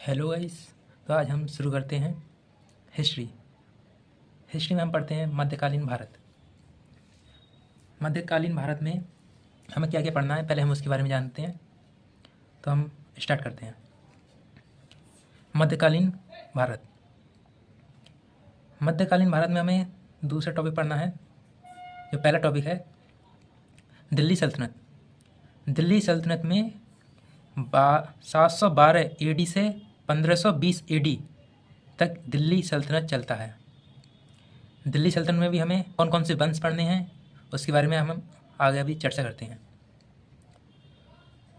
Hello guys. तो आज हम शुरू करते हैं हिस्ट्री। हिस्ट्री में हम पढ़ते हैं मध्यकालीन भारत। मध्यकालीन भारत में हमें क्या क्या पढ़ना है, पहले हम उसके बारे में जानते हैं। तो हम स्टार्ट करते हैं। मध्यकालीन भारत। मध्यकालीन भारत में हमें दूसरा टॉपिक पढ़ना है। जो पहला टॉपिक है दिल्ली सल्तनत। दिल्ली सल्तनत में 712 AD से 1520 AD तक दिल्ली सल्तनत चलता है। दिल्ली सल्तनत में भी हमें कौन कौन से वंश पढ़ने हैं उसके बारे में हम आगे अभी चर्चा करते हैं।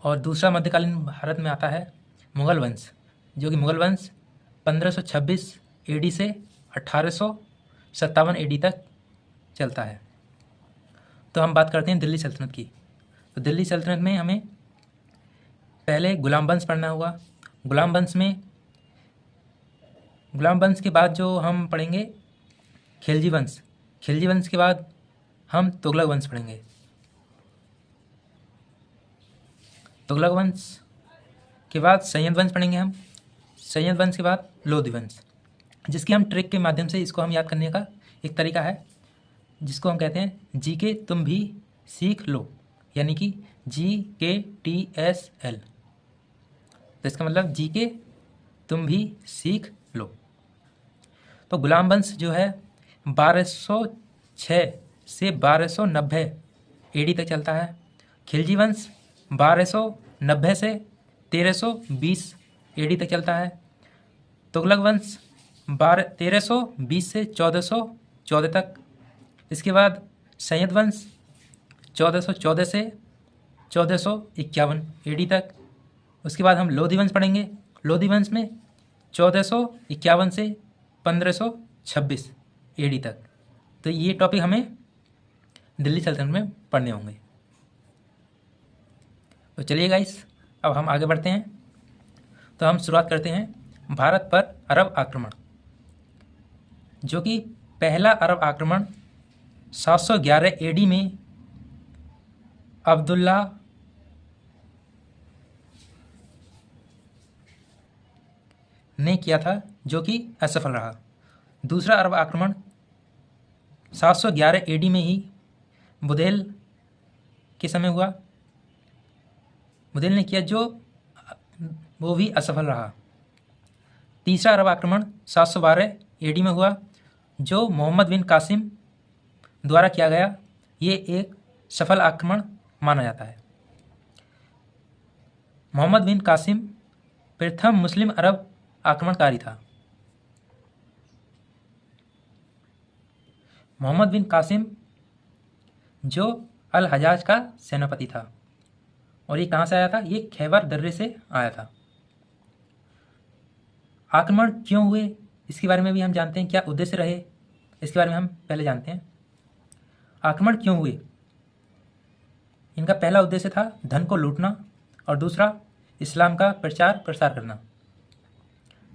और दूसरा मध्यकालीन भारत में आता है मुग़ल वंश, जो कि मुग़ल वंश 1526 AD से 1857 AD तक चलता है। तो हम बात करते हैं दिल्ली सल्तनत की। तो दिल्ली सल्तनत में हमें पहले गुलाम वंश पढ़ना होगा। गुलाम वंश के बाद जो हम पढ़ेंगे खिलजी वंश। खिलजी वंश के बाद हम तुगलक वंश पढ़ेंगे। तुगलक वंश के बाद सैयद वंश पढ़ेंगे हम। सैयद वंश के बाद लोधी वंश, जिसकी हम ट्रिक के माध्यम से इसको हम याद करने का एक तरीका है, जिसको हम कहते हैं GK तुम भी सीख लो, यानी कि GKTSL। तो इसका मतलब GK तुम भी सीख लो। तो गुलाम वंश जो है 1206 से 1290 AD तक चलता है। खिलजी वंश 1290 से 1320 AD तक चलता है। तुगलक वंश 1320 से 1414 तक। इसके बाद सैयद वंश 1414 से 1451 AD तक। उसके बाद हम लोधी वंश पढ़ेंगे। लोधी वंश में 1451 से 1526 AD तक। तो ये टॉपिक हमें दिल्ली सल्तनत में पढ़ने होंगे। तो चलिए गाइस, अब हम आगे बढ़ते हैं। तो हम शुरुआत करते हैं भारत पर अरब आक्रमण, जो कि पहला अरब आक्रमण 711 AD में अब्दुल्ला ने किया था, जो कि असफल रहा। दूसरा अरब आक्रमण 711 AD में ही बुधेल के समय हुआ। बुधेल ने किया, जो वो भी असफल रहा। तीसरा अरब आक्रमण 712 AD में हुआ, जो मोहम्मद बिन कासिम द्वारा किया गया। ये एक सफल आक्रमण माना जाता है। मोहम्मद बिन कासिम प्रथम मुस्लिम अरब आक्रमणकारी था। मोहम्मद बिन कासिम जो अल हजाज का सेनापति था। और ये कहाँ से आया था? ये खैबर दर्रे से आया था। आक्रमण क्यों हुए इसके बारे में भी हम जानते हैं। क्या उद्देश्य रहे इसके बारे में हम पहले जानते हैं। आक्रमण क्यों हुए? इनका पहला उद्देश्य था धन को लूटना और दूसरा इस्लाम का प्रचार प्रसार करना।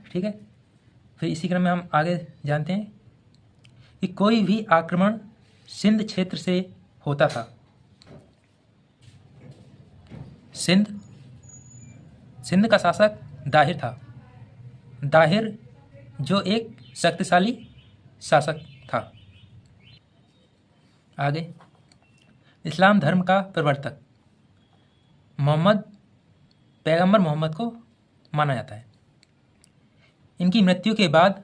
ठीक है, फिर इसी क्रम में हम आगे जानते हैं कि कोई भी आक्रमण सिंध क्षेत्र से होता था। सिंध का शासक दाहिर था। दाहिर जो एक शक्तिशाली शासक था। आगे, इस्लाम धर्म का प्रवर्तक पैगंबर मोहम्मद को माना जाता है। इनकी मृत्यु के बाद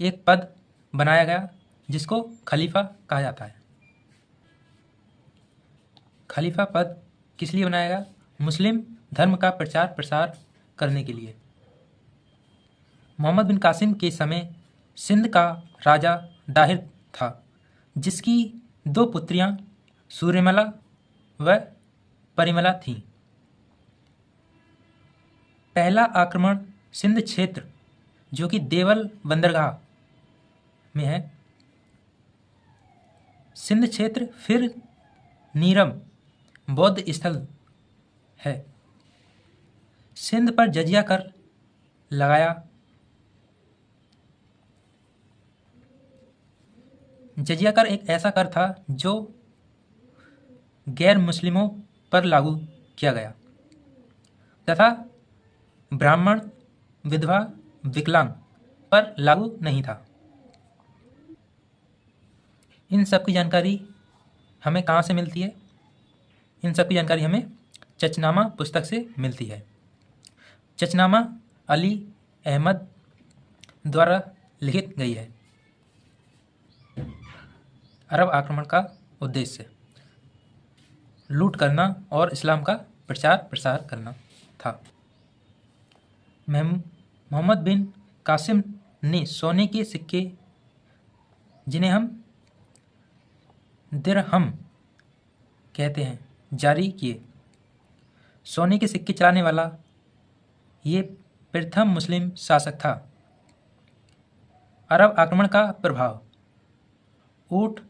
एक पद बनाया गया, जिसको खलीफा कहा जाता है। खलीफा पद किस लिए बनाया गया? मुस्लिम धर्म का प्रचार प्रसार करने के लिए। मोहम्मद बिन कासिम के समय सिंध का राजा दाहिर था, जिसकी 2 पुत्रियां सूर्यमला व परिमला थीं। पहला आक्रमण सिंध क्षेत्र, जो कि देवल बंदरगाह में है, सिंध क्षेत्र, फिर नीरम बौद्ध स्थल है। सिंध पर जजिया कर लगाया। जजिया कर एक ऐसा कर था जो गैर मुस्लिमों पर लागू किया गया तथा ब्राह्मण विधवा, विकलांग पर लागू नहीं था। इन सब की जानकारी हमें कहाँ से मिलती है? इन सब की जानकारी हमें चचनामा पुस्तक से मिलती है। चचनामा अली अहमद द्वारा लिखित गई है। अरब आक्रमण का उद्देश्य लूट करना और इस्लाम का प्रचार प्रसार करना था। मोहम्मद बिन कासिम ने सोने के सिक्के, जिन्हें हम दिरहम कहते हैं, जारी किए। सोने के सिक्के चलाने वाला ये प्रथम मुस्लिम शासक था। अरब आक्रमण का प्रभाव, ऊँट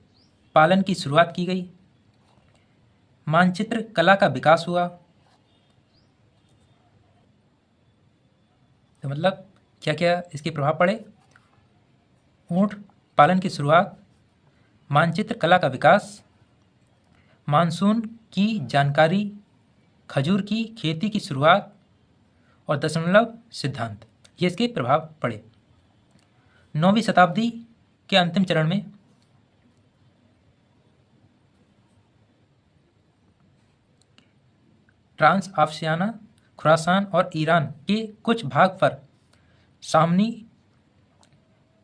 पालन की शुरुआत की गई, मानचित्र कला का विकास हुआ। तो मतलब क्या क्या इसके प्रभाव पड़े? ऊँट पालन की शुरुआत, मानचित्र कला का विकास, मानसून की जानकारी, खजूर की खेती की शुरुआत और दशमलव सिद्धांत, ये इसके प्रभाव पड़े। 9वीं शताब्दी के अंतिम चरण में ट्रांस आफ्रिकाना, खुरासान और ईरान के कुछ भाग पर सामनी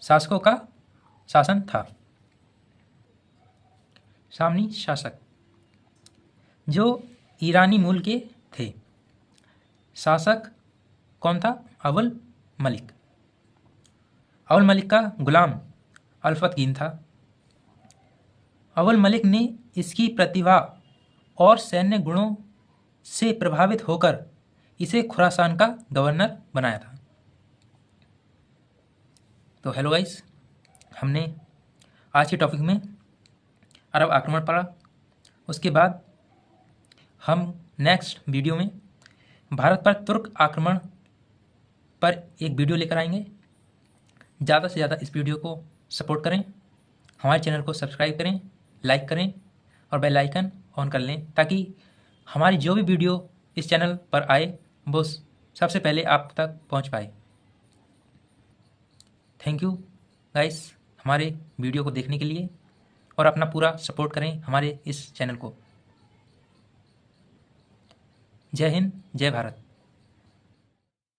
शासकों का शासन था। सामनी शासक जो ईरानी मूल के थे। शासक कौन था? अवुल मलिक। अवुल मलिक का गुलाम अल्फतगीन था। अवुल मलिक ने इसकी प्रतिभा और सैन्य गुणों से प्रभावित होकर इसे खुरासान का गवर्नर बनाया था। तो हेलो गाइस, हमने आज के टॉपिक में अरब आक्रमण पढ़ा। उसके बाद हम नेक्स्ट वीडियो में भारत पर तुर्क आक्रमण पर एक वीडियो लेकर आएंगे। ज़्यादा से ज़्यादा इस वीडियो को सपोर्ट करें, हमारे चैनल को सब्सक्राइब करें, लाइक करें और बेल आइकन ऑन कर लें, ताकि हमारी जो भी वीडियो इस चैनल पर आए वो सबसे पहले आप तक पहुंच पाए। थैंक यू गाइस हमारे वीडियो को देखने के लिए, और अपना पूरा सपोर्ट करें हमारे इस चैनल को। जय हिंद, जय भारत।